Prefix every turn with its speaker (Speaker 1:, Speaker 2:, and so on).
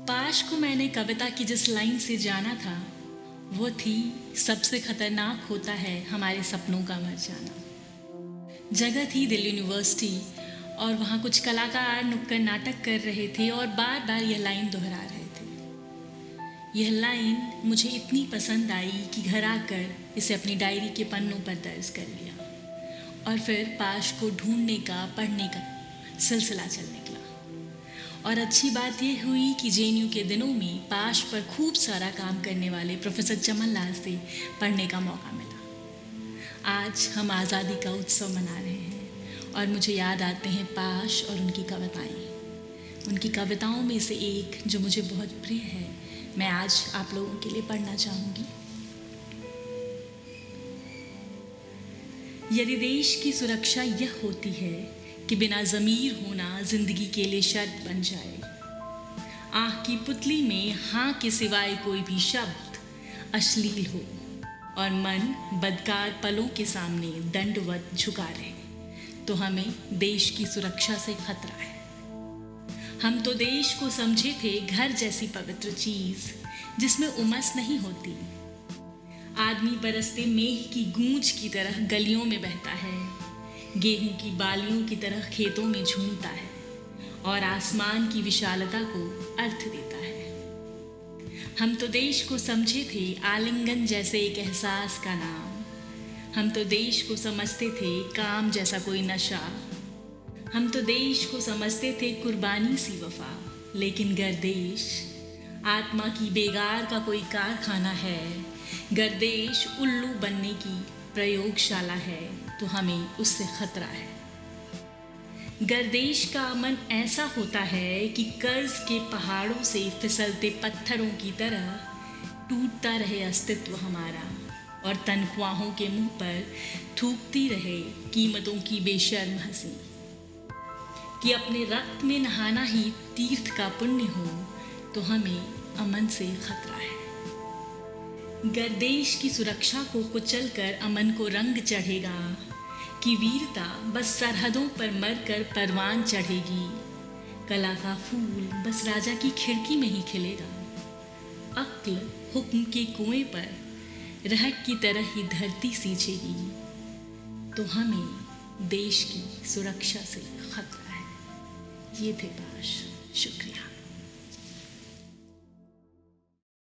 Speaker 1: पाश को मैंने कविता की जिस लाइन से जाना था वो थी, सबसे खतरनाक होता है हमारे सपनों का मर जाना। जगह थी दिल्ली यूनिवर्सिटी और वहाँ कुछ कलाकार नुक्कड़ नाटक कर रहे थे और बार बार यह लाइन दोहरा रहे थे। यह लाइन मुझे इतनी पसंद आई कि घर आकर इसे अपनी डायरी के पन्नों पर दर्ज कर लिया और फिर पाश को ढूंढने का, पढ़ने का सिलसिला चल निकला। और अच्छी बात यह हुई कि जेएनयू के दिनों में पाश पर खूब सारा काम करने वाले प्रोफेसर चमन लाल से पढ़ने का मौका मिला। आज हम आज़ादी का उत्सव मना रहे हैं और मुझे याद आते हैं पाश और उनकी कविताएं। उनकी कविताओं में से एक जो मुझे बहुत प्रिय है, मैं आज आप लोगों के लिए पढ़ना चाहूँगी। यदि देश की सुरक्षा यह होती है कि बिना ज़मीर होना जिंदगी के लिए शर्त बन जाए, आँख की पुतली में हाँ के सिवाय कोई भी शब्द अश्लील हो और मन बदकार पलों के सामने दंडवत झुका रहे, तो हमें देश की सुरक्षा से खतरा है। हम तो देश को समझे थे घर जैसी पवित्र चीज़ जिसमें उमस नहीं होती। आदमी बरसते मेघ की गूंज की तरह गलियों में बहता है, गेहूं की बालियों की तरह खेतों में झूमता है और आसमान की विशालता को अर्थ देता है। हम तो देश को समझे थे आलिंगन जैसे एक एहसास का नाम। हम तो देश को समझते थे काम जैसा कोई नशा। हम तो देश को समझते थे कुर्बानी सी वफा। लेकिन गर्देश आत्मा की बेगार का कोई कारखाना है, गर्देश उल्लू बनने की प्रयोगशाला है, तो हमें उससे खतरा है। गर्देश का अमन ऐसा होता है कि कर्ज के पहाड़ों से फिसलते पत्थरों की तरह टूटता रहे अस्तित्व हमारा और तनख्वाहों के मुंह पर थूकती रहे कीमतों की बेशर्म हंसी। कि अपने रक्त में नहाना ही तीर्थ का पुण्य हो, तो हमें अमन से खतरा है। गर्देश की सुरक्षा को कुचलकर अमन को रंग चढ़ेगा कि वीरता बस सरहदों पर मरकर परवान चढ़ेगी। कला का फूल बस राजा की खिड़की में ही खिलेगा। अक्ल हुक्म के कुएं पर रहट की तरह ही धरती सींचेगी, तो हमें देश की सुरक्षा से खतरा है। ये थे पाश। शुक्रिया।